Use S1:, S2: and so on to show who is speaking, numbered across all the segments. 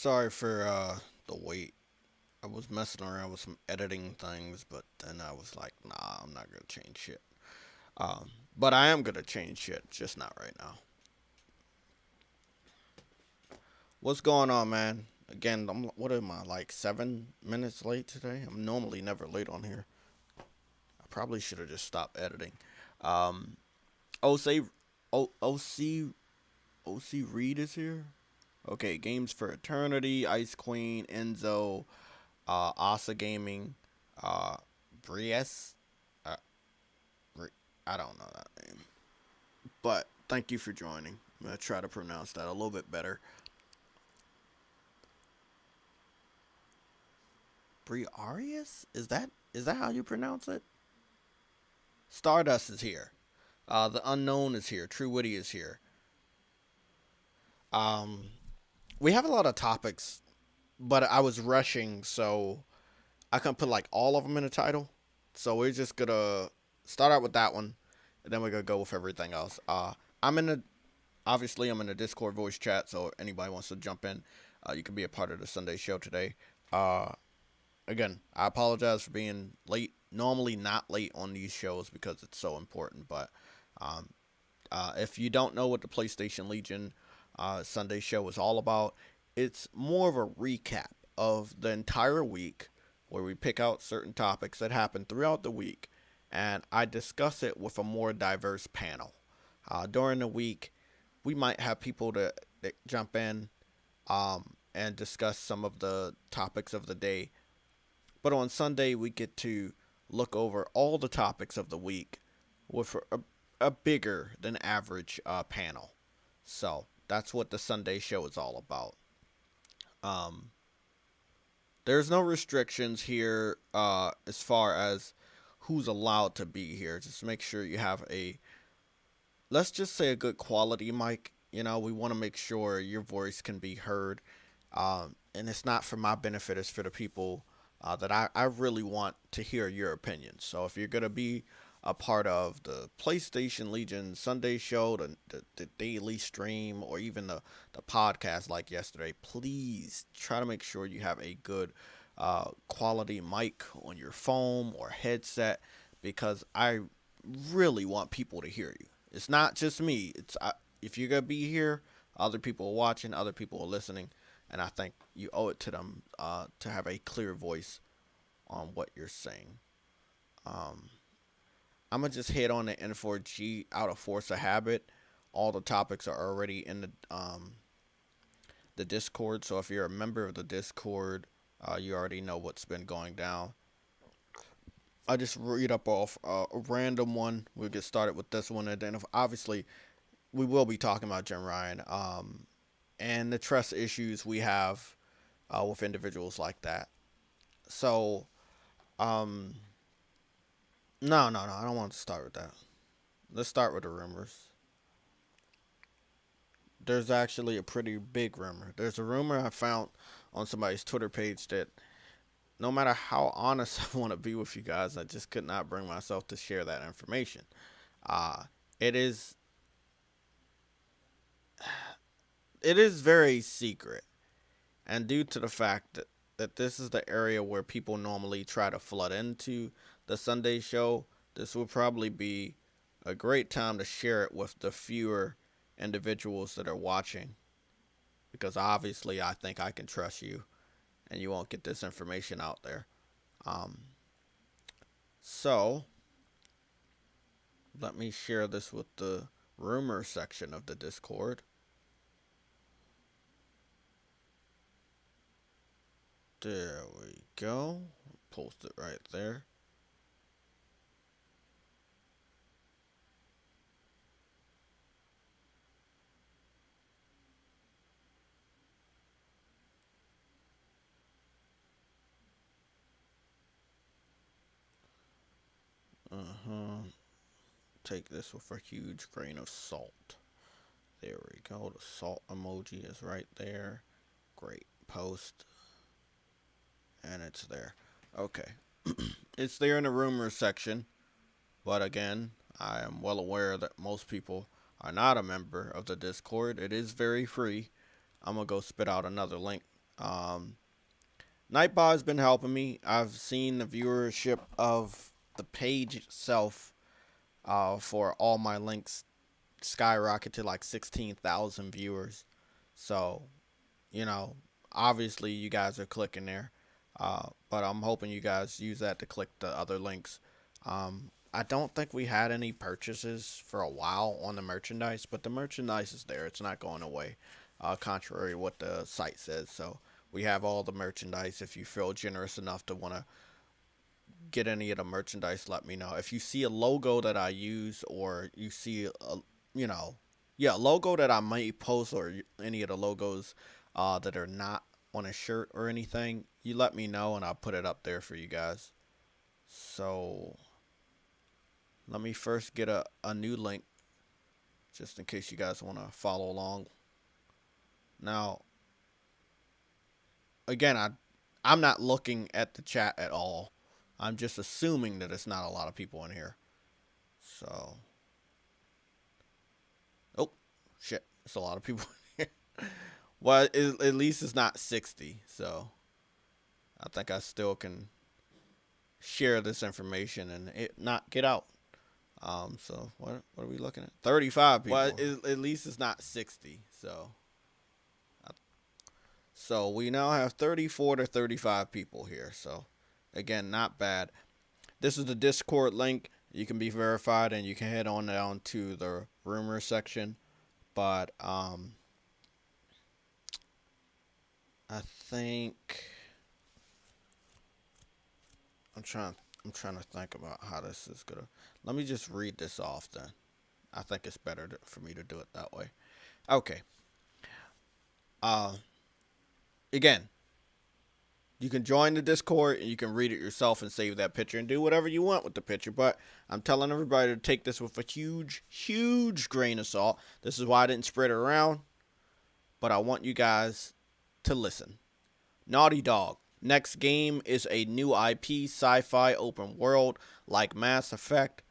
S1: Sorry for the wait. I was messing around with some editing things, but then I was like, nah, I'm not gonna change shit. But I am gonna change shit, just not right now. What's going on, man? Again, what am I, like 7 minutes late today? I'm normally never late on here. I probably should have just stopped editing. Um, OC, OC, OC Reed is here. Okay, Games for Eternity, Ice Queen, Enzo, Asa Gaming, uh, Bries. Uh, I don't know that name, but thank you for joining. I'm gonna try to pronounce that a little bit better. Briarius? Is that how you pronounce it? Stardust is here. The Unknown is here. True Witty is here. Um, we have a lot of topics, but I was rushing, so I couldn't put like all of them in the title. So we're just gonna start out with that one, and then we're gonna go with everything else. I'm in the obviously I'm in the Discord voice chat, so if anybody wants to jump in, you can be a part of the Sunday show today. Uh, Again, I apologize for being late. Normally not late on these shows because it's so important, but um, if you don't know what the PlayStation Legion Sunday show is all about, it's more of a recap of the entire week where we pick out certain topics that happen throughout the week and I discuss it with a more diverse panel. During the week, we might have people that jump in and discuss some of the topics of the day. But on Sunday, we get to look over all the topics of the week with a bigger than average panel. So that's what the Sunday show is all about. Um, there's no restrictions here as far as who's allowed to be here. Just make sure you have let's just say a good quality mic. We want to make sure your voice can be heard. And it's not for my benefit, it's for the people that I really want to hear your opinions. So if you're going to be a part of the PlayStation Legion Sunday show, the daily stream, or even the podcast like yesterday, please try to make sure you have a good quality mic on your phone or headset because I really want people to hear you. It's not just me. If you're going to be here, other people are watching, other people are listening, and I think you owe it to them to have a clear voice on what you're saying. I'm going to just hit on the N4G out of force of habit. All the topics are already in the Discord, so if you're a member of the Discord, you already know what's been going down. I just read up off a random one. We'll get started with this one, and then obviously we will be talking about Jim Ryan and the trust issues we have with individuals like that. So, no, I don't want to start with that. Let's start with the rumors. There's actually a pretty big rumor. There's a rumor I found on somebody's Twitter page that no matter how honest I want to be with you guys, I just could not bring myself to share that information. It is very secret, and due to the fact that this is the area where people normally try to flood into the Sunday show, this will probably be a great time to share it with the fewer individuals that are watching, because obviously I think I can trust you and you won't get this information out there. So let me share this with the rumor section of the Discord. There we go. Post it right there. Take this with a huge grain of salt. There we go. The salt emoji is right there. Great. Post. And it's there. Okay. It's there in the rumors section. But again, I am well aware that most people are not a member of the Discord. It is very free. I'm going to go spit out another link. Nightbot has been helping me. I've seen the viewership of the page itself for all my links skyrocket to like 16,000 viewers. So, you know, obviously you guys are clicking there. But I'm hoping you guys use that to click the other links. I don't think we had any purchases for a while on the merchandise, but the merchandise is there. It's not going away, contrary to what the site says. So we have all the merchandise. If you feel generous enough to want to get any of the merchandise, let me know. If you see a logo that I use, or you see a, a logo that I might post, or any of the logos that are not on a shirt or anything, you let me know and I'll put it up there for you guys. So let me first get a new link just in case you guys want to follow along. Now, again, I'm not looking at the chat at all. I'm just assuming that it's not a lot of people in here. So, oh, shit, it's a lot of people in here. Well, at least it's not 60, so I think I still can share this information and it not get out. So what are we looking at? 35 people. Well, at least it's not 60, so we now have 34 to 35 people here. So again, not bad. This is the Discord link. You can be verified and you can head on down to the rumor section. But I think I'm trying to think about how this is gonna. Let me just read this off then. I think it's better for me to do it that way. Okay. Again, you can join the Discord and you can read it yourself and save that picture and do whatever you want with the picture. But I'm telling everybody to take this with a huge, huge grain of salt. This is why I didn't spread it around. But I want you guys to listen. Naughty Dog. Next game is a new IP, sci-fi open world like Mass Effect.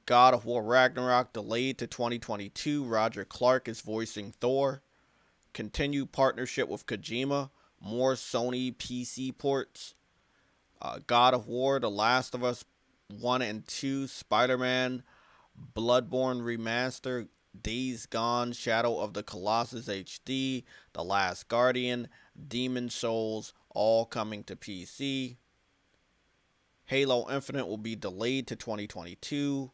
S1: God of War Ragnarok delayed to 2022. Roger Clark is voicing Thor. Continued partnership with Kojima. More Sony PC ports. God of War, The Last of Us 1 and 2. Spider-Man, Bloodborne Remaster. Days Gone, Shadow of the Colossus HD. The Last Guardian. Demon Souls, all coming to PC. Halo Infinite will be delayed to 2022.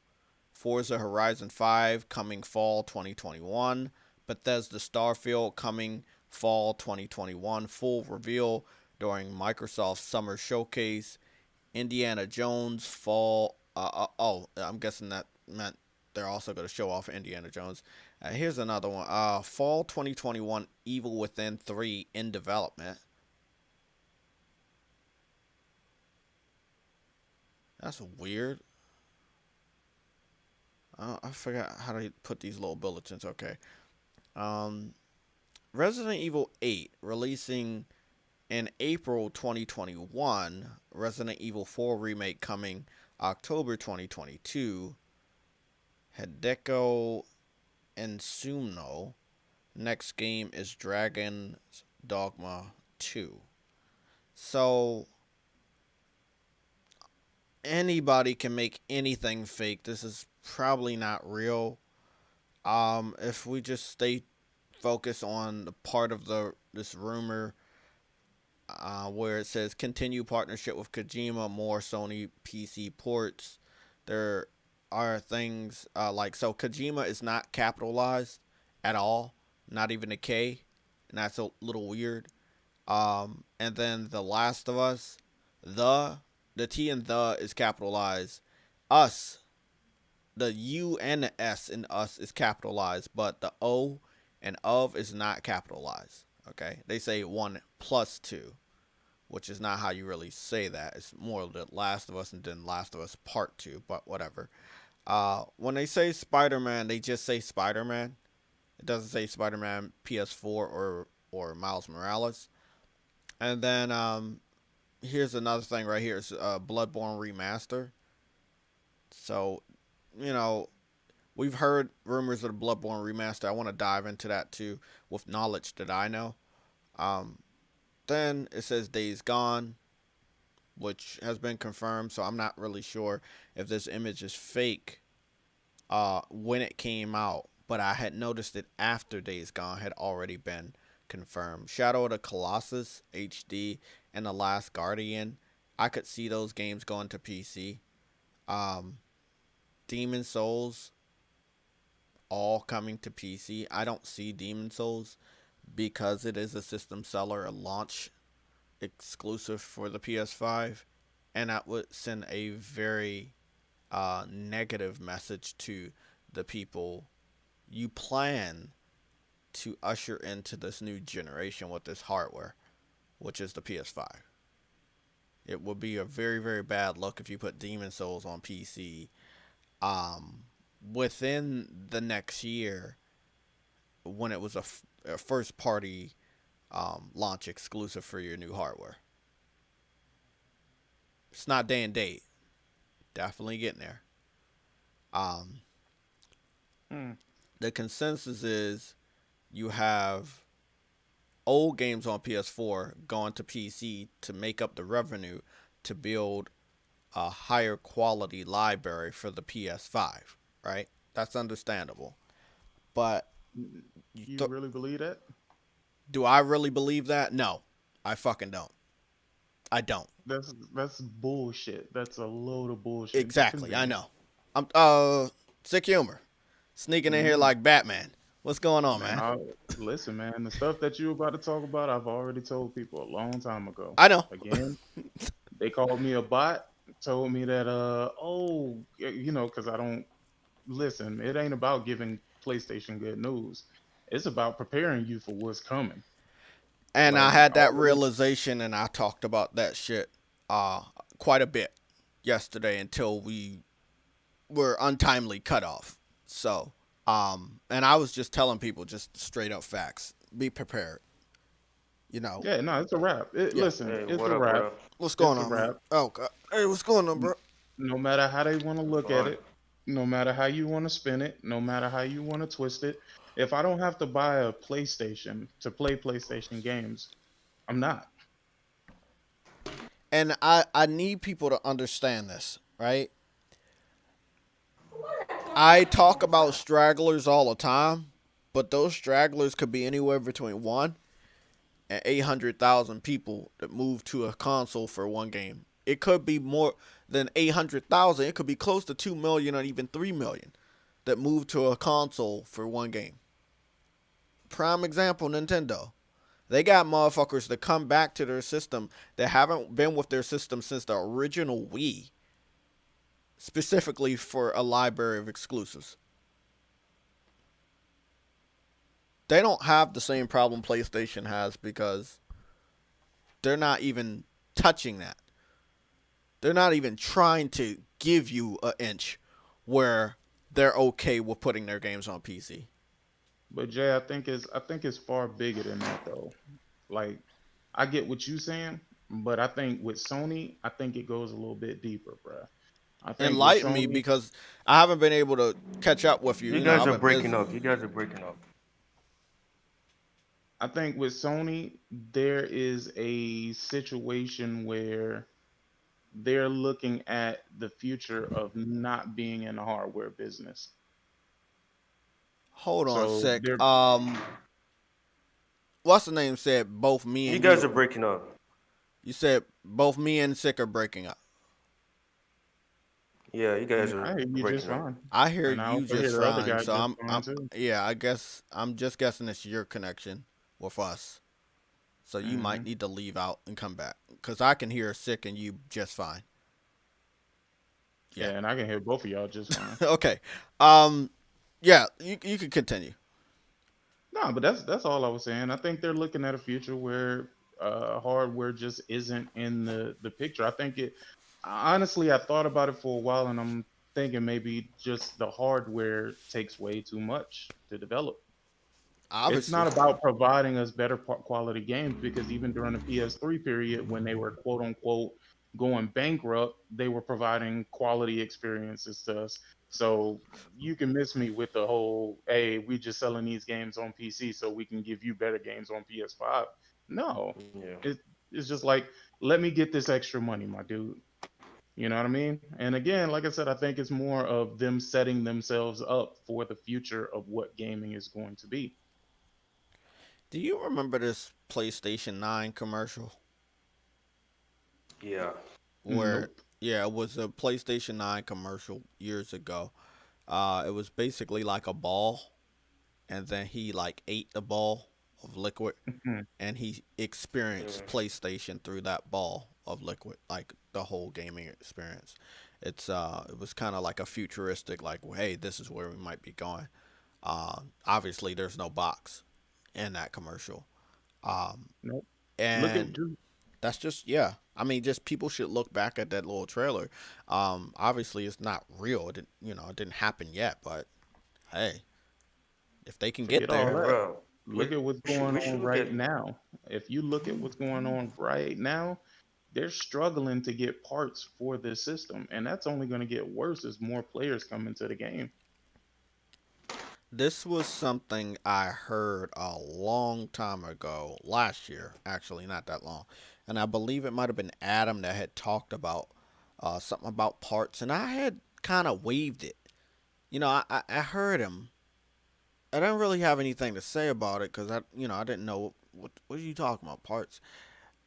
S1: Forza Horizon 5 coming fall 2021. Bethesda Starfield coming fall 2021. Full reveal during Microsoft Summer Showcase. Indiana Jones fall. I'm guessing that meant they're also going to show off Indiana Jones. Here's another one. Fall 2021 Evil Within 3 in development. That's weird. I forgot how to put these little bulletins. Okay. Resident Evil 8 releasing in April 2021. Resident Evil 4 remake coming October 2022. Hideko Insuno. Next game is Dragon's Dogma 2. So anybody can make anything fake. This is probably not real. If we just stay focused on the part of this rumor, where it says continue partnership with Kojima, more Sony PC ports. There are things like so Kojima is not capitalized at all, not even a K, and that's a little weird. And then The Last of Us, the the T and the is capitalized. Us, the U and the S in us is capitalized, but the O and of is not capitalized. Okay, they say 1+2, which is not how you really say that. It's more The Last of Us and then Last of Us Part 2, but whatever. When they say Spider Man, they just say Spider Man. It doesn't say Spider Man PS4 or Miles Morales. And then here's another thing right here. It's Bloodborne Remaster. So, you know, we've heard rumors of the Bloodborne Remaster. I want to dive into that too with knowledge that I know. Um, then it says Days Gone, which has been confirmed. So I'm not really sure if this image is fake when it came out, but I had noticed it after Days Gone had already been confirmed. Shadow of the Colossus HD and The Last Guardian. I could see those games going to PC. Um, Demon Souls all coming to PC. I don't see Demon Souls because it is a system seller, a launch exclusive for the PS5, and that would send a very negative message to the people you plan to usher into this new generation with this hardware, which is the PS5. It would be a very, very bad look if you put Demon Souls on PC within the next year when it was a first party launch exclusive for your new hardware. It's not day and date. Definitely getting there. Um,
S2: Hmm.
S1: the consensus is you have old games on PS4 going to PC to make up the revenue to build a higher quality library for the PS5, right? That's understandable. But you
S2: You
S1: th-
S2: really believe that?
S1: do I really believe that? No, I fucking don't. I don't.
S2: That's bullshit. That's a load of bullshit to
S1: Exactly. I
S2: convince.
S1: know. I'm sick humor sneaking in here
S2: Mm,
S1: like Batman. What's going on,
S2: man,
S1: man?
S2: listen, man. The stuff that you about to talk about, I've already told people a long time ago.
S1: I know.
S2: Again, they called me a bot, told me that oh, because I don't listen. It ain't about giving PlayStation good news. It's about preparing you for what's coming.
S1: And I
S2: Like
S1: had that
S2: all of this.
S1: realization, and I talked about that shit quite a bit yesterday until we were untimely cut off. So, and I was just telling people just straight up facts. Be prepared. You know.
S2: Yeah, no, it's a wrap.
S1: Yeah.
S2: Listen,
S3: Hey,
S2: it's
S3: what
S2: a
S3: up? What
S2: wrap.
S3: up?
S1: What's going
S2: It's a
S1: on, man?
S2: wrap.
S1: Oh God. Hey, what's going on,
S2: N-
S1: bro?
S2: No matter how they want to look at
S3: Fine.
S2: it, no matter how you want to spin it, no matter how you want to twist it, if I don't have to buy a PlayStation to play PlayStation games, I'm not.
S1: And I need people to understand this, right? I talk about stragglers all the time, but those stragglers could be anywhere between 1 and 800,000 people that move to a console for one game. It could be more than 800,000. It could be close to 2 million or even 3 million that move to a console for one game. Prime example, Nintendo. They got motherfuckers that come back to their system that haven't been with their system since the original Wii, specifically for a library of exclusives. They don't have the same problem PlayStation has because they're not even touching that. They're not even trying to give you an inch where they're okay with putting their games on PC.
S2: But Jay, I think it's far bigger than that though. Like I get what you saying, but I think with Sony, I think it goes a little bit deeper, bruh. I think with
S1: Enlighten me
S2: Sony,
S1: because I haven't been able to catch up with you.
S3: You
S1: You know,
S3: guys
S1: I've
S3: are
S1: been
S3: breaking
S1: busy.
S3: up. You guys are breaking up.
S2: I think with Sony, there is a situation where they're looking at the future of not being in the hardware business.
S1: Hold on a
S2: So
S1: sec.
S2: they're
S1: What's the name said both me
S3: You
S1: and
S3: guys
S1: you.
S3: are breaking up.
S1: You said both me and Sick are breaking up.
S3: Yeah, you guys are
S2: I hear you just
S3: breaking up.
S2: fine,
S1: I hear
S2: and I
S1: you
S2: also hear
S1: just
S2: the other
S1: fine,
S2: guy
S1: so
S2: just
S1: I'm
S2: fine too.
S1: yeah, I guess I'm just guessing it's your connection with us. So you might
S2: Hmm.
S1: need to leave out and come back cuz I can hear Sick and you just fine. Yeah.
S2: Yeah, and I can hear both of y'all just fine.
S1: Okay. Um yeah, you can continue.
S2: No, but that's all I was saying. I think they're looking at a future where hardware just isn't in the picture. I think it honestly, I thought about it for a while, and I'm thinking maybe just the hardware takes way too much to develop. It's
S1: Obviously.
S2: not about providing us better quality games because even during the PS3 period, when they were quote unquote going bankrupt, they were providing quality experiences to us. So you can miss me with the whole, hey, we just selling these games on PC so we can give you better games on PS5. No,
S3: Yeah.
S2: it, it's just like, let me get this extra money, my dude. You know what I mean? And again, like I said, I think it's more of them setting themselves up for the future of what gaming is going to be.
S1: Do you remember this PlayStation 9 commercial
S3: Yeah.
S1: where
S2: Nope.
S1: yeah, it was a PlayStation 9 commercial years ago. It was basically like a ball and then he like ate the ball of liquid and he experienced
S3: Yeah.
S1: PlayStation through that ball of liquid, like the whole gaming experience. It was kind of like a futuristic, like, well, hey, this is where we might be going. Obviously, there's no box in that commercial, um,
S2: Nope. Look at
S1: and
S2: just
S1: that's just yeah. I mean, just people should look back at that little trailer. Obviously, it's not real. It didn't, it didn't happen yet, but hey, if they can get
S2: forget all
S1: there,
S3: Man,
S2: that.
S3: bro.
S2: Look at what's going
S3: We should
S2: on
S3: look at.
S2: right now. If you look at what's going on right now, they're struggling to get parts for this system, and that's only going to get worse as more players come into the game.
S1: this was something I heard a long time ago, last year, actually, not that long. And I believe it might have been Adam that had talked about something about parts, and I had kind of waved it. I heard him. I didn't really have anything to say about it because I didn't know what are you talking about, parts.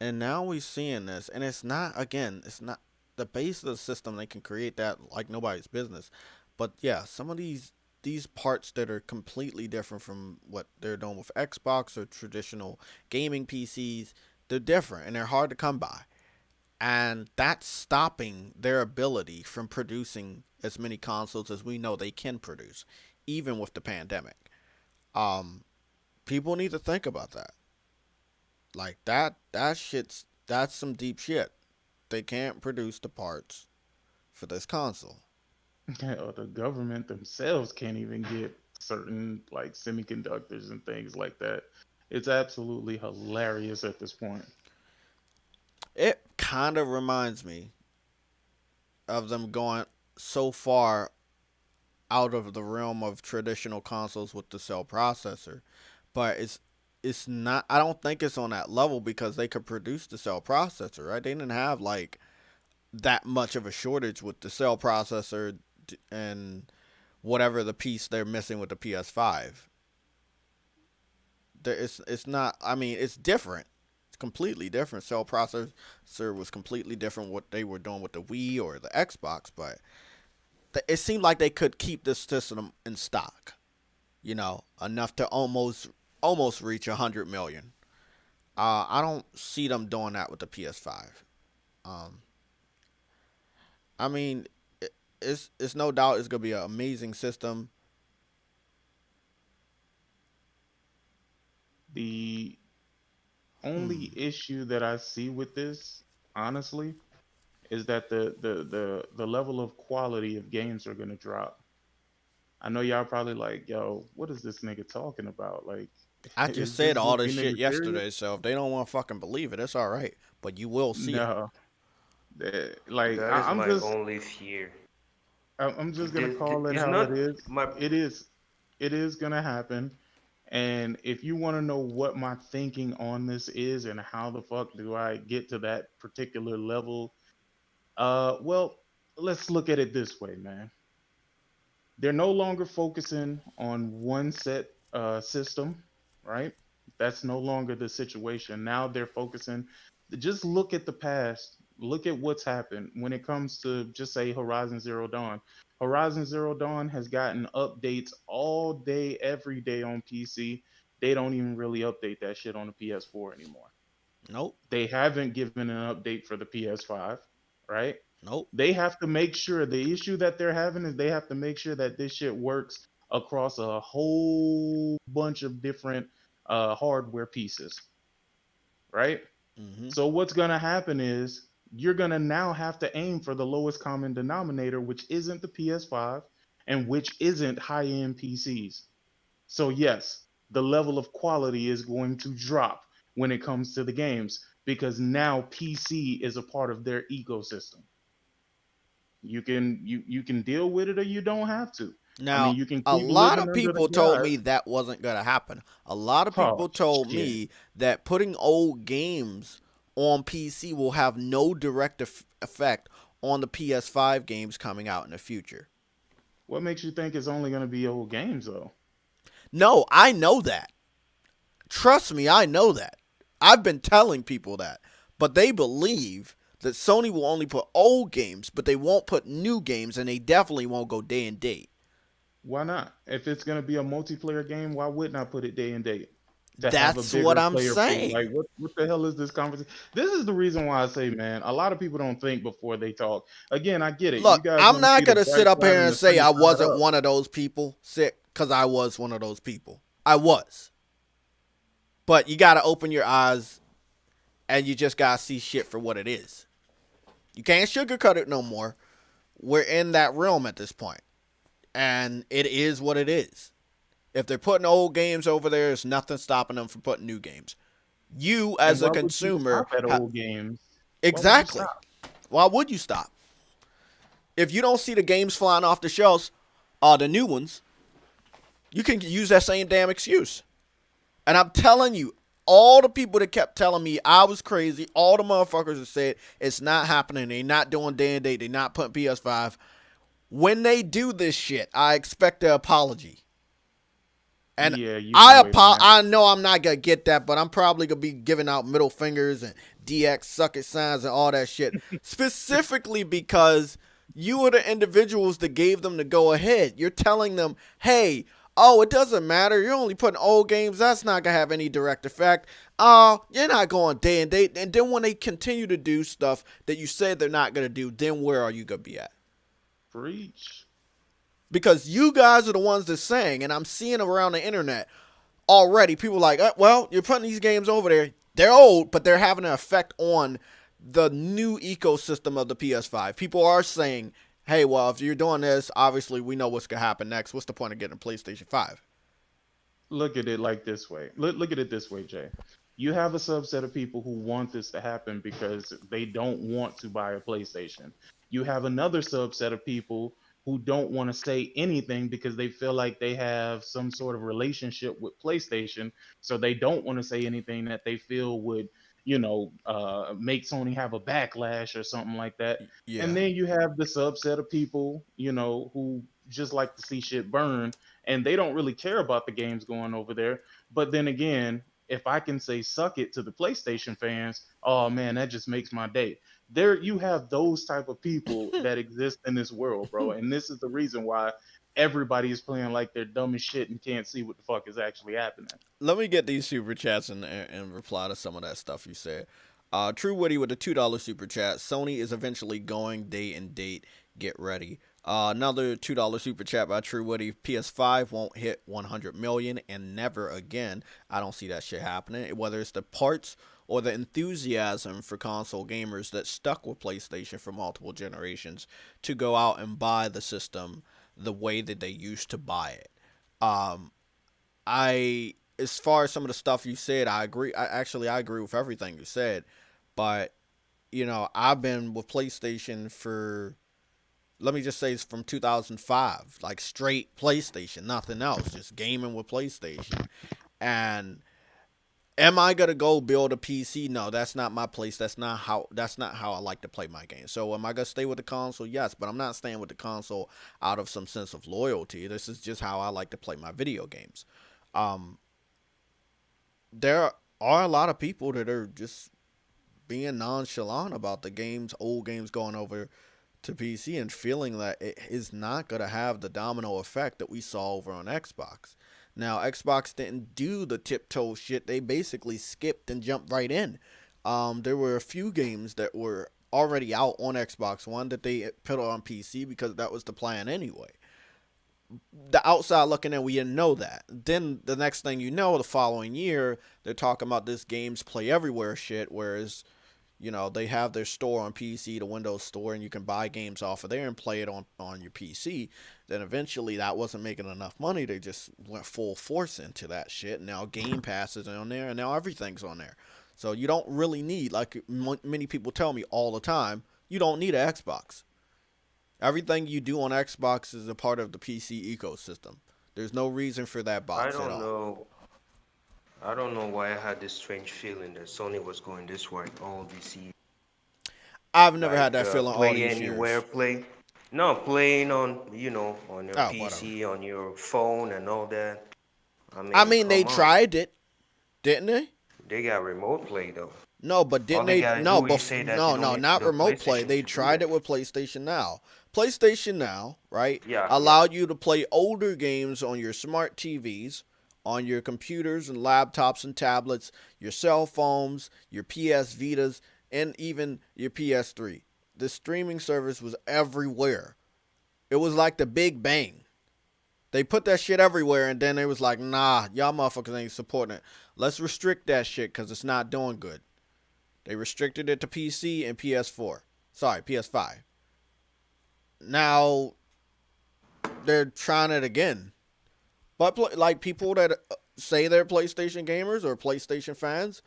S1: And now we're seeing this, and it's not the base of the system. They can create that like nobody's business, but yeah, some of these parts that are completely different from what they're doing with Xbox or traditional gaming PCs, they're different and they're hard to come by, and that's stopping their ability from producing as many consoles as we know they can produce, even with the pandemic. Um, People need to think about that. Like that's some deep shit. They can't produce the parts for this console.
S2: Or the government themselves can't even get certain like semiconductors and things like that. It's absolutely hilarious at this point.
S1: It kind of reminds me of them going so far out of the realm of traditional consoles with the cell processor, but it's not. I don't think it's on that level because they could produce the cell processor, right? They didn't have like that much of a shortage with the cell processor and whatever the piece they're missing with the PS5. It's not. I mean, it's different. It's completely different. Cell processor was completely different what they were doing with the Wii or the Xbox, but it seemed like they could keep this system in stock. Enough to almost reach 100 million. I don't see them doing that with the PS5. Um, I mean, it's no doubt it's gonna be an amazing system.
S2: The only
S1: Hmm.
S2: issue that I see with this, honestly, is that the level of quality of games are going to drop. I know y'all probably like, yo, what is this nigga talking about? Like,
S1: I just
S2: is
S1: said
S2: this
S1: all
S2: what
S1: this
S2: you
S1: shit
S2: niggas serious?
S1: yesterday, so if they don't want to fucking believe it, it's all right. But you will see it.
S2: No, like
S3: That is
S2: I'm
S3: my
S2: just
S3: only fear.
S2: I'm just gonna call it
S3: It's
S2: how it
S3: not
S2: is.
S3: my.
S2: It is gonna happen. And if you want to know what my thinking on this is and how the fuck do I get to that particular level, well, let's look at it this way, man. They're no longer focusing on one set system, right? That's no longer the situation. Now they're focusing. Just look at the past. Look at what's happened when it comes to, just say, Horizon Zero Dawn. Horizon Zero Dawn has gotten updates all day, every day on PC. They don't even really update that shit on the PS4 anymore.
S1: Nope.
S2: They haven't given an update for the PS5, right?
S1: Nope.
S2: They have to make sure, the issue that they're having is they have to make sure that this shit works across a whole bunch of different hardware pieces, right?
S1: Mm-hmm.
S2: So what's going to happen is you're going to now have to aim for the lowest common denominator, which isn't the PS5 and which isn't high-end PCs. So yes, the level of quality is going to drop when it comes to the games because now PC is a part of their ecosystem. You can deal with it or you don't have to. I mean,
S1: Now,
S2: you can
S1: a
S2: keep
S1: lot
S2: living
S1: of
S2: under the
S1: people told me
S2: guise.
S1: that wasn't going to happen. A lot of
S2: Oh
S1: people told
S2: shit.
S1: me that putting old games on PC will have no direct effect on the PS5 games coming out in the future.
S2: What makes you think it's only going to be old games though?
S1: No, I know that. Trust me, I know that. I've been telling people that. But they believe that Sony will only put old games, but they won't put new games, and they definitely won't go day and date.
S2: Why not? If it's going to be a multiplayer game, why wouldn't I put it day and date to have a
S1: That's what
S2: bigger
S1: I'm
S2: player pool? Like,
S1: saying.
S2: what the hell is this conversation? This is the reason why I say, man, a lot of people don't think before they talk. Again, I get it. You
S1: Look,
S2: guys
S1: I'm
S2: want to
S1: not
S2: see the
S1: going to sit
S2: bright
S1: up
S2: side
S1: here
S2: and
S1: and
S2: the
S1: say
S2: sunny
S1: I
S2: side
S1: wasn't
S2: up.
S1: one of those people, sick, because I was one of those people. I was. But you got to open your eyes and you just got to see shit for what it is. You can't sugarcoat it no more. We're in that realm at this point, and it is what it is. If they're putting old games over there, there's nothing stopping them from putting new games. You,
S2: And
S1: as a
S2: why would you
S1: consumer,
S2: stop at old games? Why would you
S1: exactly.
S2: stop?
S1: Why would you stop? If you don't see the games flying off the shelves, the new ones, you can use that same damn excuse. And I'm telling you, all the people that kept telling me I was crazy, all the motherfuckers that said it's not happening, they're not doing day and date, they're not putting PS5. When they do this shit, I expect an apology. And
S2: Yeah, you can wait on that.
S1: I know I'm not gonna get that, but I'm probably gonna be giving out middle fingers and DX suck it signs and all that shit. Specifically because you are the individuals that gave them the go ahead. You're telling them, hey, oh, it doesn't matter. You're only putting old games. That's not gonna have any direct effect. Oh, you're not going day and date. And then when they continue to do stuff that you said they're not gonna do, then where are you gonna be at?
S2: Preach.
S1: Because you guys are the ones that's saying, and I'm seeing around the internet already, people like, well, you're putting these games over there. They're old, but they're having an effect on the new ecosystem of the PS5. People are saying, hey, well, if you're doing this, obviously we know what's going to happen next. What's the point of getting a PlayStation 5?
S2: Look at it like this way. Look at it this way, Jay. You have a subset of people who want this to happen because they don't want to buy a PlayStation. You have another subset of people who don't want to say anything because they feel like they have some sort of relationship with PlayStation, so they don't want to say anything that they feel would, make Sony have a backlash or something like that. And
S1: Yeah.
S2: then you have the subset of people, who just like to see shit burn and they don't really care about the games going over there. But then again, if I can say suck it to the PlayStation fans, oh man, that just makes my day. There you have those type of people that exist in this world, bro. And this is the reason why everybody is playing like they're dumb as shit and can't see what the fuck is actually happening.
S1: Let me get these super chats and reply to some of that stuff you said. True Woody with a $2 super chat. Sony is eventually going day and date. Get ready. Another $2 super chat by True Woody. PS5 won't hit 100 million and never again. I don't see that shit happening. Whether it's the parts or the enthusiasm for console gamers that stuck with PlayStation for multiple generations to go out and buy the system the way that they used to buy it. Um, I as far as some of the stuff you said, I agree. I agree with everything you said, but I've been with PlayStation for, let me just say, it's from 2005, like straight PlayStation, nothing else, just gaming with PlayStation. And am I gonna go build a PC? No, that's not my place. That's not how I like to play my game. So am I gonna stay with the console? Yes, but I'm not staying with the console out of some sense of loyalty. This is just how I like to play my video games. Um, there are a lot of people that are just being nonchalant about the games, old games going over to PC and feeling that it is not going to have the domino effect that we saw over on Xbox. Now, Xbox didn't do the tiptoe shit. They basically skipped and jumped right in. There were a few games that were already out on Xbox One that they put on PC because that was the plan anyway. The outside looking in, we didn't know that. Then the next thing you know, the following year, they're talking about this games play everywhere shit, whereas they have their store on PC, the Windows Store, and you can buy games off of there and play it on your PC. Then eventually that wasn't making enough money. They just went full force into that shit. And now Game Pass is on there, and now everything's on there. So you don't really need, like many people tell me all the time, you don't need an Xbox. Everything you do on Xbox is a part of the PC ecosystem. There's no reason for that
S3: I
S1: box at
S3: don't
S1: all.
S3: know. I don't know why I had this strange feeling that Sony was going this way all these years.
S1: I've never had
S3: Like
S1: that feeling all
S3: play
S1: these
S3: anywhere,
S1: years.
S3: play. No, playing on on your
S1: Oh, whatever.
S3: PC, on your phone, and all that. I
S1: I
S3: mean,
S1: mean, they
S3: come on.
S1: tried it, didn't they?
S3: They got remote play though.
S1: No, but
S3: All
S1: didn't
S3: they
S1: they?
S3: gotta
S1: No,
S3: do is say that you don't
S1: no,
S3: need
S1: not
S3: the
S1: remote play.
S3: PlayStation
S1: They
S3: to do
S1: tried
S3: that.
S1: it with PlayStation Now. PlayStation Now, right,
S3: Yeah, yeah.
S1: allowed you to play older games on your smart TVs, on your computers and laptops and tablets, your cell phones, your PS Vitas, and even your PS3. The streaming service was everywhere. It was like the Big Bang. They put that shit everywhere, and then they was like, nah, y'all motherfuckers ain't supporting it. Let's restrict that shit because it's not doing good. They restricted it to PC and PS4. Sorry, PS5. Now they're trying it again. But like people that say they're PlayStation gamers or PlayStation fans,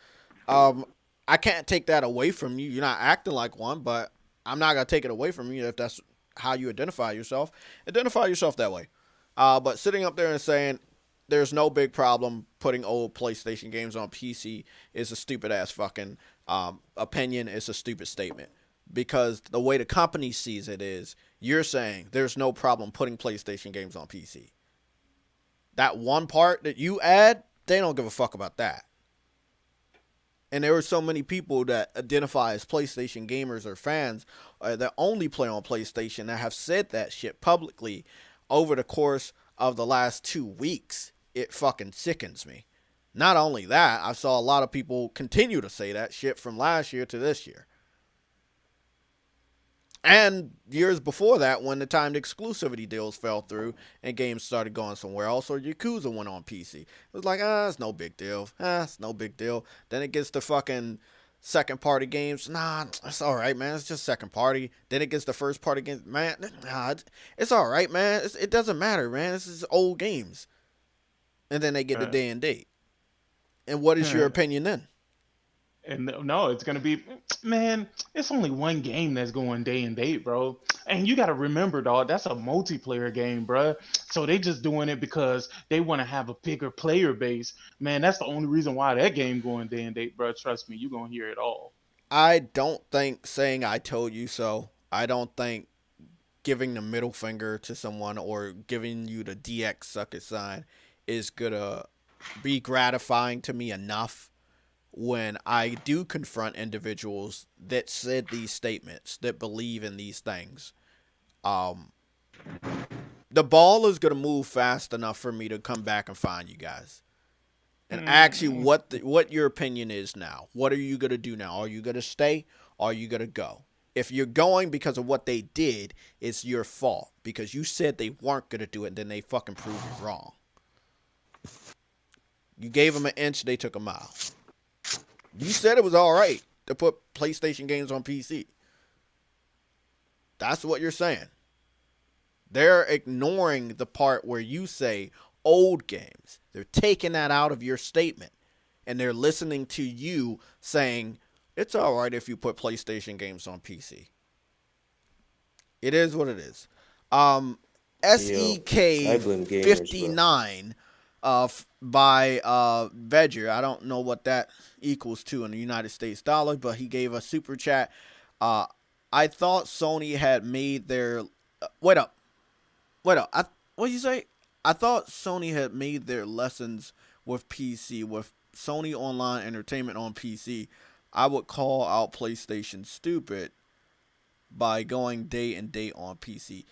S1: um, I can't take that away from you. You're not acting like one, but I'm not gonna take it away from you if that's how you identify yourself. Identify yourself that way. But sitting up there and saying there's no big problem putting old PlayStation games on PC is a stupid ass fucking opinion. It's a stupid statement because the way the company sees it is you're saying there's no problem putting PlayStation games on PC. That one part that you add, they don't give a fuck about that. And there are so many people that identify as PlayStation gamers or fans that only play on PlayStation that have said that shit publicly over the course of the last 2 weeks. It fucking sickens me. Not only that, I saw a lot of people continue to say that shit from last year to this year. And years before that, when the timed exclusivity deals fell through and games started going somewhere else, or Yakuza went on PC. It was like, it's no big deal. It's no big deal. Then it gets to fucking second party games. Nah, it's alright, man. It's just second party. Then it gets the first party games. Man, nah, it's alright, man. It doesn't matter, man. This is old games. And then they get the
S2: Uh,
S1: day and date. And what is your
S2: uh,
S1: opinion then?
S2: and no, it's gonna be, man. It's only one game that's going day and date, bro. And you gotta remember, dog, that's a multiplayer game, bro. So they just doing it because they want to have a bigger player base. Man, that's the only reason why that game going day and date, bro. Trust me, you gonna hear it all.
S1: I don't think saying I told you so. I don't think giving the middle finger to someone or giving you the DX suck it sign is gonna be gratifying to me enough when I do confront individuals that said these statements, that believe in these things. Um, the ball is gonna move fast enough for me to come back and find you guys and ask you
S2: Mm,
S1: what your opinion is now. What are you gonna do now? Are you gonna stay? Or are you gonna go? If you're going because of what they did, it's your fault because you said they weren't gonna do it, and then they fucking proved you wrong. You gave them an inch, they took a mile. You said it was all right to put PlayStation games on PC. That's what you're saying. They're ignoring the part where you say old games. They're taking that out of your statement. And they're listening to you saying, it's all right if you put PlayStation games on PC. It is what it is.
S3: Yo, I
S1: SEK
S3: blame gamers, bro.
S1: 59 by Vedger. I don't know what that equals to in the United States dollar, but he gave a super chat. Uh, I thought Sony had made their. Wait up. Wait up. What did you say? I thought Sony had made their lessons with PC, with Sony Online Entertainment on PC, I would call out PlayStation stupid by going day and date on PC.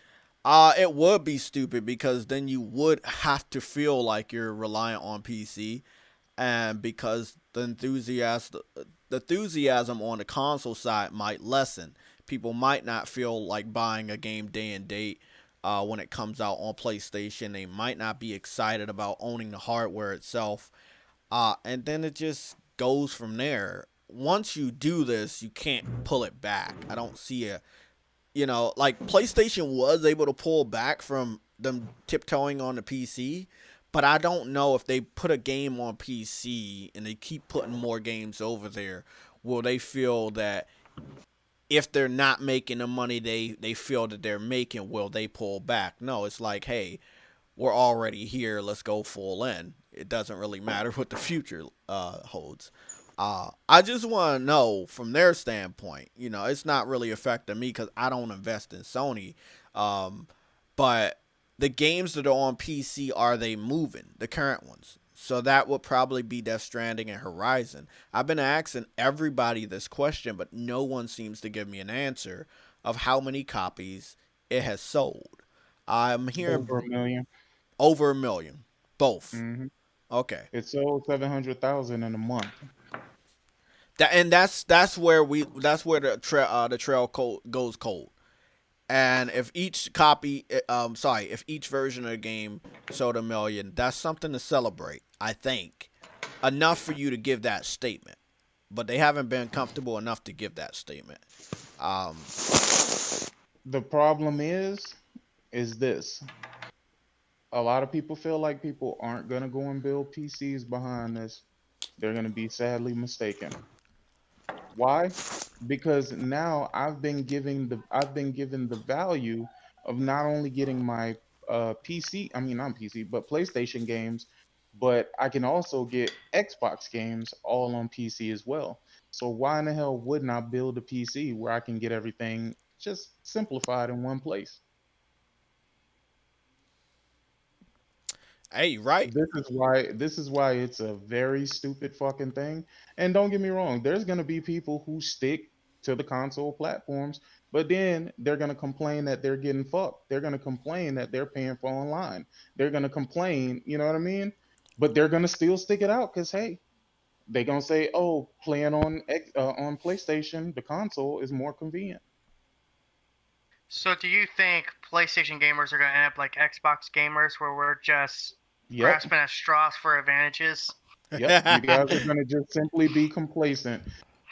S1: It would be stupid because then you would have to feel like you're reliant on PC, and because the enthusiasm on the console side might lessen. People might not feel like buying a game day and date when it comes out on PlayStation. They might not be excited about owning the hardware itself, and then it just goes from there. Once you do this, you can't pull it back. I don't see a like PlayStation was able to pull back from them tiptoeing on the PC, but I don't know if they put a game on PC and they keep putting more games over there, will they feel that if they're not making the money they feel that they're making, will they pull back? No, it's like, hey, we're already here. Let's go full in. It doesn't really matter what the future holds. I just want to know from their standpoint. It's not really affecting me because I don't invest in Sony. But the games that are on PC, are they moving? The current ones. So that would probably be Death Stranding and Horizon. I've been asking everybody this question, but no one seems to give me an answer of how many copies it has sold. I'm hearing
S2: Over a million.
S1: over a million. Both.
S2: Hmm.
S1: Okay.
S2: It sold 700,000 in a month.
S1: That's where the trail goes cold. And if each if each version of the game sold a million, that's something to celebrate. I think enough for you to give that statement, but they haven't been comfortable enough to give that statement. Um,
S2: The problem is this. A lot of people feel like people aren't gonna go and build PCs behind this. They're gonna be sadly mistaken. Why? Because now I've been given the value of not only getting my PC, I mean not PC, but PlayStation games, but I can also get Xbox games all on PC as well. So why in the hell wouldn't I build a PC where I can get everything just simplified in one place?
S1: hey, right?
S2: This is why it's a very stupid fucking thing. And don't get me wrong, there's gonna be people who stick to the console platforms, but then they're gonna complain that they're getting fucked. They're gonna complain that they're paying for online. They're gonna complain, you know what I mean? But they're gonna still stick it out because hey, they're gonna say, "Oh, playing on PlayStation, the console is more convenient."
S4: So do you think PlayStation gamers are going to end up like Xbox gamers where we're just
S2: Yep.
S4: grasping at straws for advantages?
S2: Yep, you guys are gonna just simply be complacent.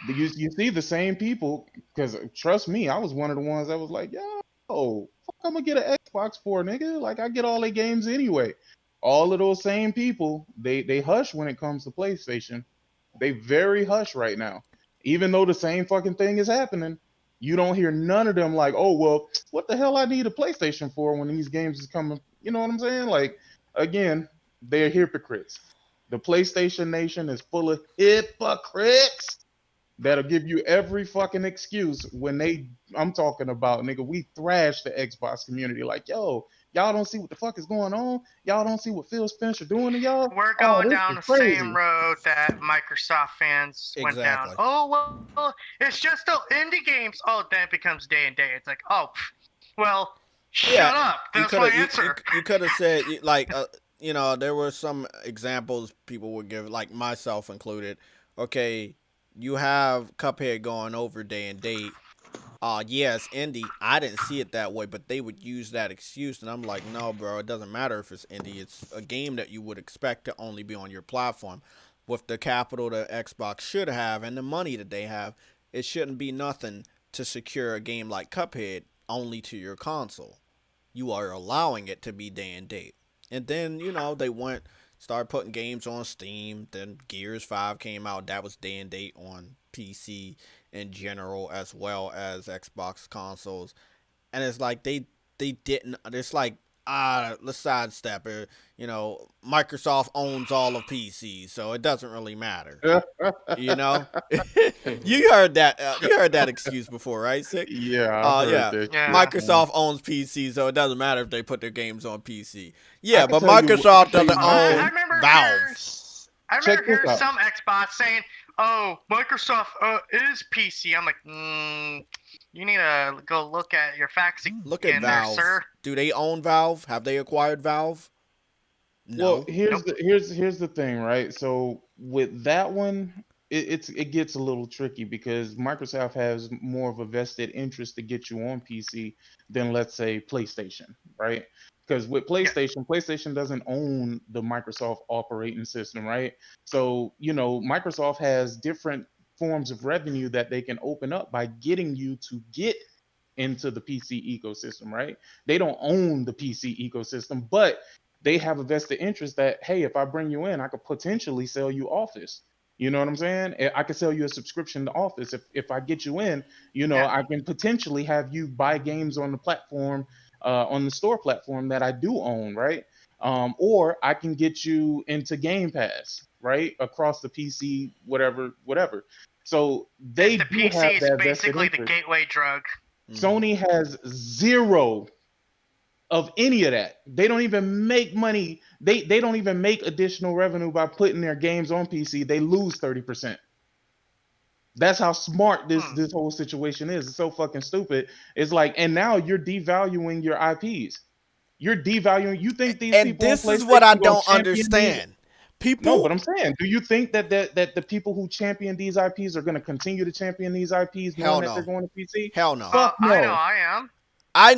S2: You see the same people, because trust me, I was one of the ones that was like, yo, fuck, I'm gonna get an Xbox for nigga. Like I get all the games anyway. All of those same people, they hush when it comes to PlayStation. They very hush right now. Even though the same fucking thing is happening, you don't hear none of them like, oh well, what the hell I need a PlayStation for when these games is coming? You know what I'm saying? Like again, they're hypocrites. The PlayStation Nation is full of hypocrites that'll give you every fucking excuse when I'm talking about, nigga, we thrash the Xbox community like, yo, y'all don't see what the fuck is going on? Y'all don't see what Phil Spencer doing to y'all?
S4: We're
S2: Oh,
S4: going
S2: this
S4: down
S2: is
S4: the
S2: crazy.
S4: same road that Microsoft fans went down.
S1: Exactly.
S4: Oh, well, it's just the indie games. Oh, then it becomes day and day. It's like, oh, well,
S1: Yeah,
S4: shut up.
S1: you
S4: That's
S1: could
S4: my
S1: have
S4: answer.
S1: you could have said like there were some examples people would give, like myself included. Okay, you have Cuphead going over day and date. Yes, indie. I didn't see it that way, but they would use that excuse, and I'm like, no, bro, it doesn't matter if it's indie. It's a game that you would expect to only be on your platform. With the capital that Xbox should have and the money that they have, it shouldn't be nothing to secure a game like Cuphead only to your console. You are allowing it to be day and date. And then, they started putting games on Steam. Then Gears 5 came out. That was day and date on PC in general as well as Xbox consoles. And it's like they didn't. It's like, let's sidestep it. Microsoft owns all of PC, so it doesn't really matter. You know, you heard that. You heard that excuse before, right? Sick.
S2: Yeah, I've heard
S1: Yeah.
S2: that shit.
S4: Yeah.
S1: Microsoft owns PC, so it doesn't matter if they put their games on PC.
S2: I
S1: Yeah,
S2: can
S1: but
S2: tell you, I
S1: Microsoft
S2: tell you
S1: doesn't
S4: Oh,
S2: one
S4: I
S1: own
S2: thing.
S4: remember hearing,
S1: Valve.
S4: I
S2: Check
S4: remember
S2: this
S4: hearing
S2: out.
S4: some Xbox saying, oh, Microsoft is PC. I'm like, you need to go look at your facts
S1: Look at
S4: again there,
S1: Valve.
S4: sir.
S1: Do they own Valve? Have they acquired Valve?
S2: Well,
S1: No.
S2: here's
S4: Nope.
S2: here's the thing, right? So with that one, it gets a little tricky because Microsoft has more of a vested interest to get you on PC than, let's say, PlayStation, right? Because with
S4: Yeah.
S2: PlayStation doesn't own the Microsoft operating system, right? So, Microsoft has different forms of revenue that they can open up by getting you to get into the PC ecosystem, right? They don't own the PC ecosystem, but they have a vested interest that, hey, if I bring you in, I could potentially sell you Office. You know what I'm saying? I could sell you a subscription to Office. If I get you in,
S4: Yeah.
S2: I can potentially have you buy games on the platform, on the store platform that I do own, right? Or I can get you into Game Pass, right? Across the PC, whatever. So they
S4: The
S2: do have
S4: PC is
S2: that vested
S4: basically the
S2: interest.
S4: gateway drug.
S2: Sony has zero of any of that. They don't even make money. They don't even make additional revenue by putting their games on PC. They lose 30%. That's how smart this whole situation is. It's so fucking stupid. It's like, and now you're devaluing your IPs. You're devaluing. You think these
S1: And
S2: people on
S1: this is what I
S2: PlayStation gonna
S1: don't
S2: champion these?
S1: understand.
S2: No, but
S1: People,
S2: I'm saying, do you think that the people who champion these IPs are going to continue to champion these IPs knowing
S1: hell
S2: that they're
S1: no.
S2: going to PC?
S1: Hell no.
S2: Fuck
S4: I know
S2: no.
S4: I am.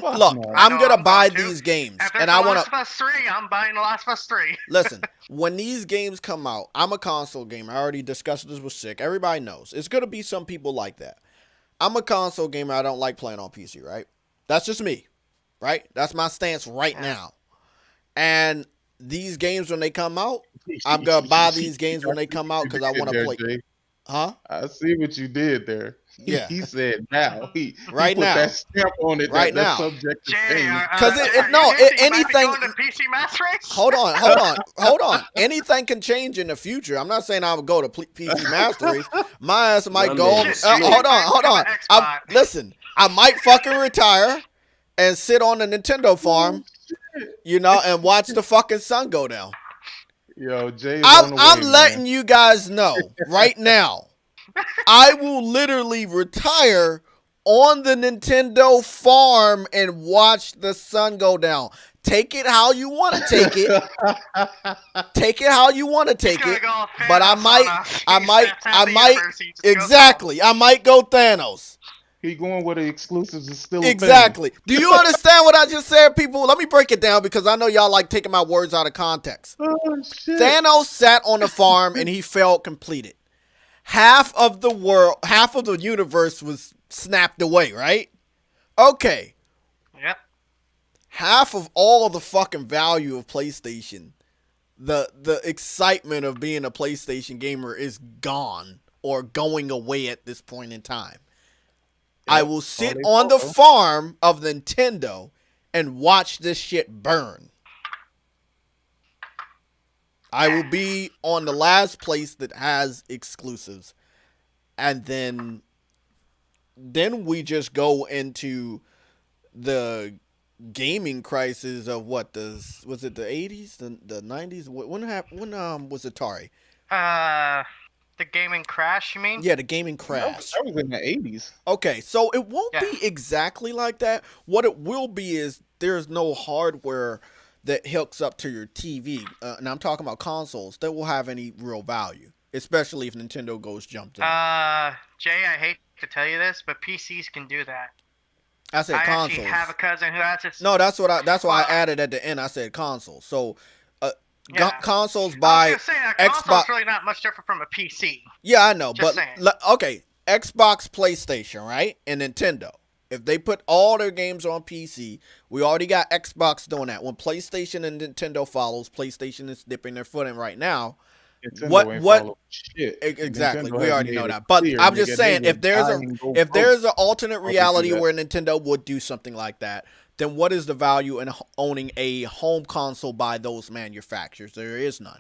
S2: Fuck
S1: Look,
S2: no.
S4: I
S1: I'm
S4: know
S1: gonna
S4: I'm
S1: buy
S4: going to.
S1: these games,
S4: If there's
S1: and
S4: The
S1: I wanna
S4: Last of Us 3, I'm buying The Last of Us 3.
S1: listen. When these games come out, I'm a console gamer. I already discussed this with Sick. Everybody knows it's gonna be some people like that. I'm a console gamer. I don't like playing on PC. Right? That's just me. Right? That's my stance right
S4: Yeah.
S1: now. And these games when they come out, I'm gonna buy these games when they come out because I want to play.
S2: Jay.
S1: Huh?
S2: I see what you did there.
S1: Yeah.
S2: He said now. He
S1: Right
S2: put
S1: now.
S2: that stamp on it.
S1: Right
S2: that
S1: now.
S2: subject to
S4: Jay,
S2: change.
S1: Because
S4: Jay,
S1: it
S4: are
S1: no,
S4: you hinting you might be
S1: anything.
S4: going to PC Master Race?
S1: Hold on. Anything can change in the future. I'm not saying I would go to PC Master Race. My ass might
S3: My
S1: go.
S3: man is slick.
S1: Hold on. Listen, I might fucking retire and sit on the Nintendo farm, and watch the fucking sun go down.
S2: Yo, Jay's on the way,
S1: I'm
S2: man.
S1: letting you guys know right now. I will literally retire on the Nintendo farm and watch the sun go down. Take it how you want to take it. Take it how you want to take it. But I might exactly. I might go Thanos.
S2: He going where the exclusives is still
S1: Exactly. Do you understand what I just said, people? Let me break it down because I know y'all like taking my words out of context.
S2: a thing. Oh shit.
S1: Thanos sat on the farm and he felt completed. Half of the universe was snapped away, right? Okay.
S4: Yep.
S1: Half of all the fucking value of PlayStation, the excitement of being a PlayStation gamer is gone or going away at this point in time. I will sit on the farm of Nintendo and watch this shit burn. I will be on the last place that has exclusives. And then we just go into the gaming crisis of was it the 80s, the 90s? When was Atari?
S4: The gaming crash, you mean?
S1: Yeah, the gaming crash.
S2: That was in the 80s.
S1: Okay, so it won't be exactly like that. What it will be is there's no hardware that hooks up to your TV, and I'm talking about consoles, that will have any real value, especially if Nintendo goes jumped in.
S4: Jay, I hate to tell you this, but PCs can do that.
S1: I said consoles.
S4: I actually have a cousin who has it.
S1: No, that's why I added at the end. I said consoles. So, consoles
S4: I
S1: by
S4: was gonna say, a
S1: Xbox.
S4: console's really not much different from a PC.
S1: Yeah, I know,
S4: Just
S1: but
S4: saying.
S1: okay, Xbox, PlayStation, right, and Nintendo. If they put all their games on PC, we already got Xbox doing that. When PlayStation and Nintendo follows, PlayStation is dipping their foot in right now.
S2: Nintendo shit.
S1: Exactly,
S2: Nintendo
S1: we
S2: has
S1: already
S2: made
S1: know
S2: it
S1: that. But
S2: clear,
S1: I'm just saying,
S2: they
S1: if there's an alternate reality
S2: that.
S1: where Nintendo would do something like that, then what is the value in owning a home console by those manufacturers? There is none.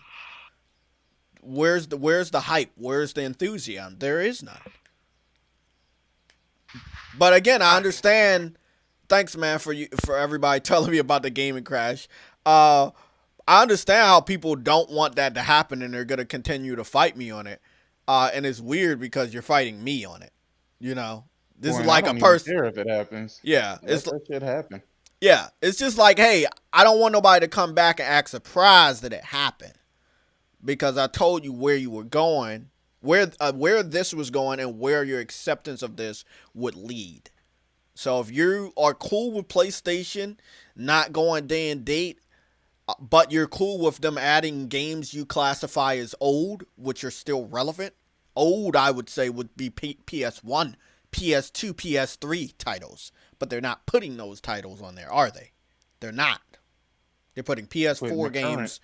S1: Where's the hype? Where's the enthusiasm? There is none. But again, I understand. Thanks, man, for everybody telling me about the gaming crash. I understand how people don't want that to happen and they're gonna continue to fight me on it. And it's weird because you're fighting me on it. You know, this is
S2: Boy, I
S1: like a
S2: don't even
S1: person.
S2: care if it happens.
S1: Yeah,
S2: Let that shit happen.
S1: it's just like, hey, I don't want nobody to come back and act surprised that it happened because I told you where you were going, where this was going, and where your acceptance of this would lead. So if you are cool with PlayStation not going day and date, but you're cool with them adding games you classify as old, which are still relevant. Old, I would say, would be PS1, PS2, PS3 titles. But they're not putting those titles on there, are they? They're not. They're putting
S2: Putting
S1: PS4
S2: the current.
S1: games.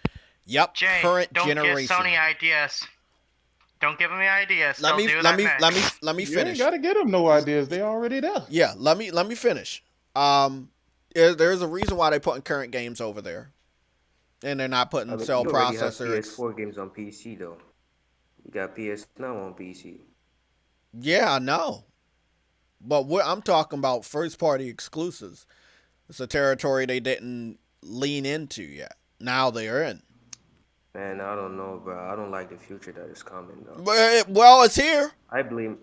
S1: Yep,
S4: Jay,
S1: current
S4: don't
S1: generation.
S4: give Sony ideas. Don't give them the ideas.
S1: Let me
S4: They'll do
S1: let
S4: that
S1: me
S4: next.
S1: let me
S2: You ain't
S1: finish.
S2: gotta get them no ideas. They already there.
S1: Yeah, let me finish. There's a reason why they're putting current games over there, and they're not
S3: I
S1: putting
S3: mean,
S1: cell
S3: you already have
S1: processors.
S3: PS4 games on PC though. You got PS Now on PC.
S1: Yeah, I know. But what I'm talking about first party exclusives. It's a territory they didn't lean into yet. Now they are in.
S3: Man, I don't know, bro. I don't like the future that is coming though.
S1: Well, it's here.
S3: I blame,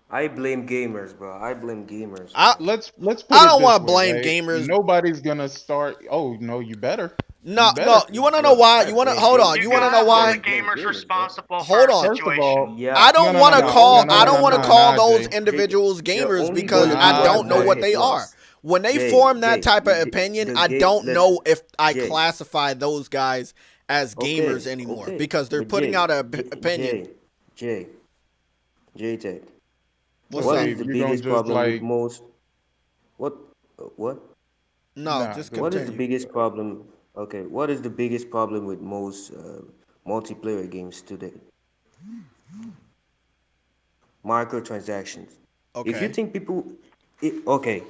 S3: I blame gamers, bro. I blame gamers,
S1: I
S3: man.
S2: Let's put
S1: I
S2: it
S1: don't
S2: this
S1: want to
S2: way,
S1: blame
S2: right?
S1: gamers.
S2: Nobody's gonna start. Oh no, you better.
S1: No,
S2: You
S1: no.
S2: better.
S1: You want to know
S3: Bro,
S1: why?
S3: I
S1: You want to
S3: blame
S1: hold on.
S3: gamers.
S4: You
S1: You want to
S3: Bro,
S1: know
S4: gotta hold
S3: bro,
S4: the
S1: why?
S3: blame
S4: gamers
S3: gamers, bro.
S4: responsible for
S1: Hold
S4: our
S1: on.
S2: First of
S4: situation.
S2: all,
S3: Yeah,
S1: I
S2: no,
S1: don't
S2: no, no,
S1: want to
S2: no,
S1: call.
S2: no, no,
S1: I
S2: no,
S1: don't
S2: no,
S1: want to
S2: no,
S1: call
S2: nah,
S1: those
S2: Jay.
S1: individuals
S3: they're
S1: gamers
S3: only
S1: because
S3: gonna
S1: I
S3: do
S2: Nah,
S3: what
S1: don't know
S3: what
S1: what
S2: Jay.
S1: they
S3: hit
S1: are.
S3: us.
S1: When they
S3: Jay,
S1: form that
S3: Jay,
S1: type of opinion,
S3: the
S1: I
S3: game.
S1: don't know
S3: Listen,
S1: if I
S3: Jay.
S1: classify those guys as gamers
S3: Okay,
S1: anymore
S3: okay,
S1: because they're
S3: but
S1: putting
S3: Jay,
S1: out an
S3: Jay,
S1: opinion.
S3: Jay, Jay, JTech.
S2: It's
S1: What's
S3: What
S1: up?
S2: okay
S3: is
S2: if
S3: the
S2: you don't
S3: biggest
S2: just
S3: problem with
S2: like.
S3: most? What? What?
S1: No,
S2: Nah,
S1: just
S2: go
S3: What is
S2: ahead.
S3: the
S1: continue.
S3: biggest problem? Okay, what is the biggest problem with most multiplayer games today? Microtransactions. If you
S1: Okay.
S3: think people, okay,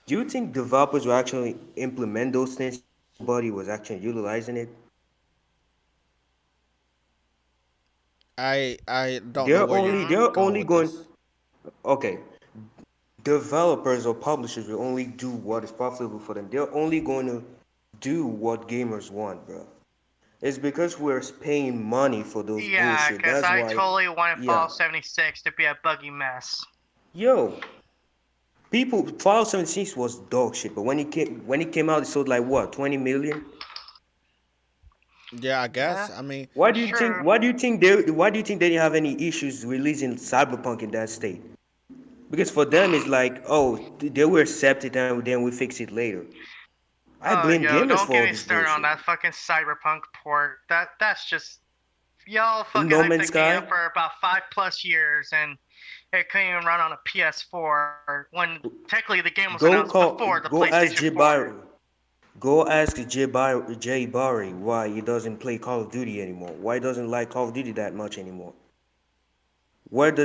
S3: do you think developers will actually implement those things if nobody was actually utilizing it?
S1: I don't know
S3: They're
S1: where you're
S3: only
S4: Mhm.
S3: they're
S1: going
S3: only
S1: with
S3: going.
S1: this.
S3: Okay, developers or publishers will only do what is profitable for them. They're only going to do what gamers want, bro. It's because we're paying money for those
S4: Yeah,
S3: bullshit.
S4: because
S3: That's
S4: I
S3: why,
S4: totally wanted
S3: yeah.
S4: Fallout 76 to be a buggy mess.
S3: Yo, people, Fallout 76 was dog shit, but when it came out, it sold like what, 20 million?
S1: Yeah, I
S4: Yeah,
S1: guess. I mean,
S3: Why do
S4: that's
S3: you think?
S4: true.
S3: Why do you think they didn't have any issues releasing Cyberpunk in that state? Because for them, it's like, oh, they will accept it and then we fix it later. I
S4: Oh,
S3: blame
S4: yo,
S3: gamers
S4: don't
S3: for
S4: get
S3: all
S4: me
S3: this
S4: started on
S3: bullshit.
S4: that fucking Cyberpunk port. That's just y'all fucking
S3: No
S4: hyped
S3: Man's
S4: that game
S3: Sky.
S4: up for about 5+ years, and it couldn't even run on a PS4 when technically the game was announced before the
S3: Go ask
S4: PlayStation
S3: Jay
S4: 4.
S3: Byron. Go ask Jay Barry why he doesn't play Call of Duty anymore. Why he doesn't like Call of Duty that much anymore. Where does